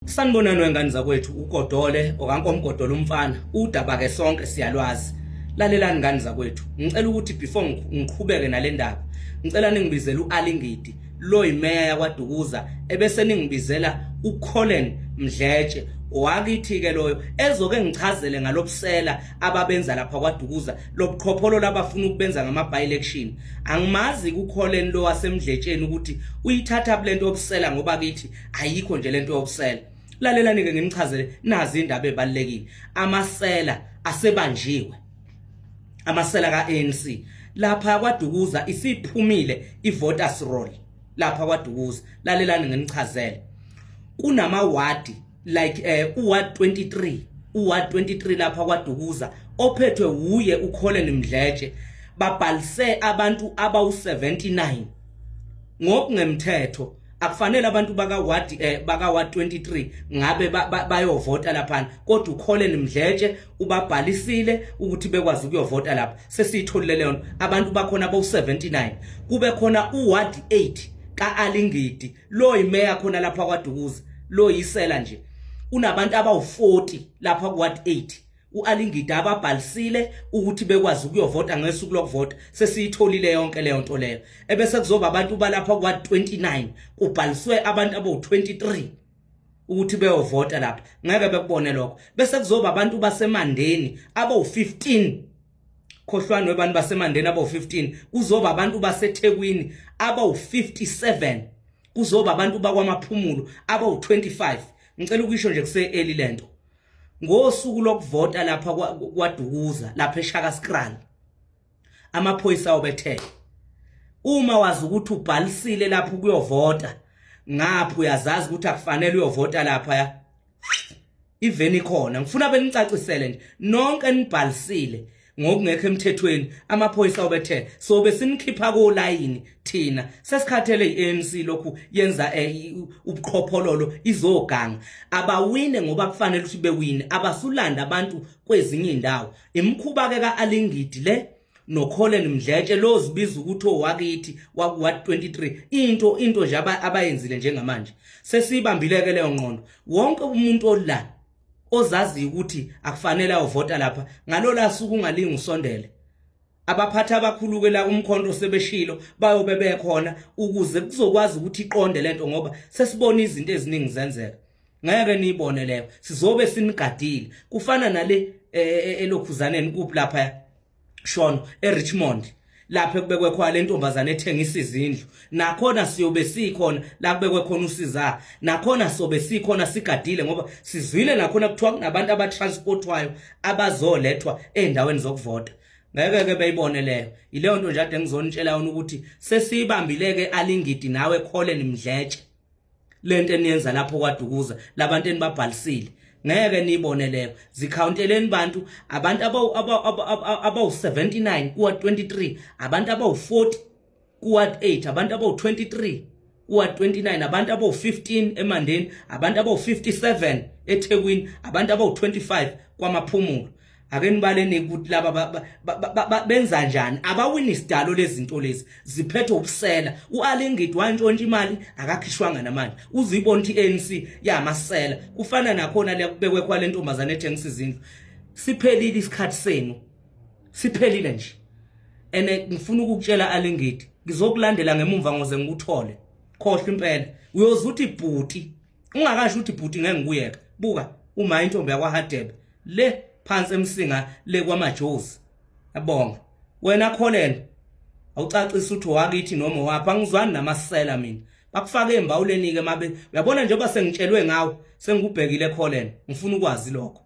Sanibonani wengane zakwethu ugodole okankomgodolo umfana udaba ke sonke siyalwazi. Lalelani ngane zakwethu, ngicela ukuthi before ngiqhubeke nale ndaba ngicela ningibizele uAlingidi lo imeya yakwaDukuza ebese ningibizela uColin Mdletshe owakithi ke loyo ezoke ngichazele ngalobusela ababenza lapha kwaDukuza lobuqhopholo labafuna ukubenza ngama by election. Angimazi kuColin lo wasemdletsheni ukuthi uyithatha lento yobusela ngoba kithi ayikho nje lento yobusela. Lalelani ke ngimchazele nazi indaba ebalekile. Amasela asebanjiwe. Amasela kaANC lapha kwaDukuza isiphumile ivoters roll lapha kwaDukuza. Lalelani nginichazele. Kunama ward like uward 23 lapha kwaDukuza ophethwe uye uColin Mdletshe babhalise abantu abawu79 ngokungemthetho. Akufanele abantu baka ward 23 ngabe bayovota lapha kodwa uColin Mdletshe ubabhalisile ukuthi bekwazi ukuyovota lapha. Sesitholile leyo abantu bakhona abawu79 kube khona uward 8 kaAlingidi lo imeya khona lapha kwaDukuza lo yisela nje unabantu abawu40 lapha kuward 8 uAlingidi ababhalisile ukuthi bekwazi ukuyovota ngesuku lokuvota. Sesiyitholile yonke leyo nto leyo ebese kuzoba abantu balapha kuward 29 kubhaliswe abantu abawu23 ukuthi beyovota lapha. Ngeke bekubone lokho. Bese kuzoba abantu basemandeni abawu15 khohlwane webantu basemandeni abawu15 kuzoba abantu baseThekwini abawu57 kuzoba abantu bakwamaphumulo abawu25. Ngicela ukuyisho nje kuse early lento ngosuku lokuvota lapha kwaDukuza lapha eShaka Skral amaphoyisa obethe uma wazi ukuthi ubhalisile lapha ukuyovota ngapha uyazazi ukuthi akufanele uyovota lapha ya iveni khona. Ngifuna benicacisele nje nonke nibhalisile ngokungekho emthethweni amaphoyisa obethe so besinikhipha ko line thina sesikhathele iANC lokhu yenza ubuqhophololo izoganga abawine ngoba kufanele ukuthi bewine abasulanda abantu kwezinye indawo. Imkhuba ke kaAlingidi le noColin Mdletshe lo zibiza ukuthi owakithi wakuward 23 into nje abayenzile njengamanje sesibambileke leyo ngqondo. Wonke umuntu ola ozazi ukuthi akufanele ayovota lapha ngalola suku ungalingi usondele abaphatha abakhulu ke la umkhonto sebeshilo bayobe bekhona ukuze kuzokwazi ukuthi iqonde lento ngoba sesibona izinto eziningi zenzeka. Ngeke niyibone leyo sizobe sinigadile kufana nale elokhuzaneni kuphi lapha Shona eRichmond lapha kubekwe khona le ntombazana ethengisa izindlu nakhona siyobe sikhona la kubekwe khona usiza nakhona sobe sikhona sigadile ngoba sizwile nakhona kuthiwa kunabantu abatransportwayo abazolethwa endaweni zokuvota. Ngeke ke beyibone leyo ileyo nto nje ade engizonitshela yona ukuthi sesibambileke Alingidi nawe Colin Mdletshe lento eniyenza lapho kwaDukuza labantu enibabhalisile. Ngeke niyibone leyo zikhaunteleni bantu abantu abawu79 kuwa 23 abantu abawu40 kuwa 8 abantu abawu23 kuwa 29 abantu abawu15 eMandeni abantu abawu57 eThekwini abantu abawu25 kwamaphumulo. Ake nibaleni ukuthi laba benza njani abawini isidalo lezinto lezi ziphethe ubusela. uAlingidi wantshontsha imali akakhishwanga namanje uzibona ukuthi iANC yamasela kufana nakhona lekubekwe kwale ntombazana ethengisa izindlu. Siphelile isikhathi senu siphelile nje ene ngifuna ukukutshela Alingidi ngizokulandela ngemumva ngoze ngikuthole khohle impela uyozuthi ibhuti ungakasho ukuthi ibhuti ngeke ngikuyeka buka uma intombi yakwaHadebe le phansi emsinga le kwamajozi. Yabonga wena Colin awucacisa ukuthi wakithi noma wapha ngizwani namasela mina bakufaka embawuleni ke mabe uyabona njengoba sengitshelwe ngawo sengikubhekile Colin ngifuna ukwazi lokho.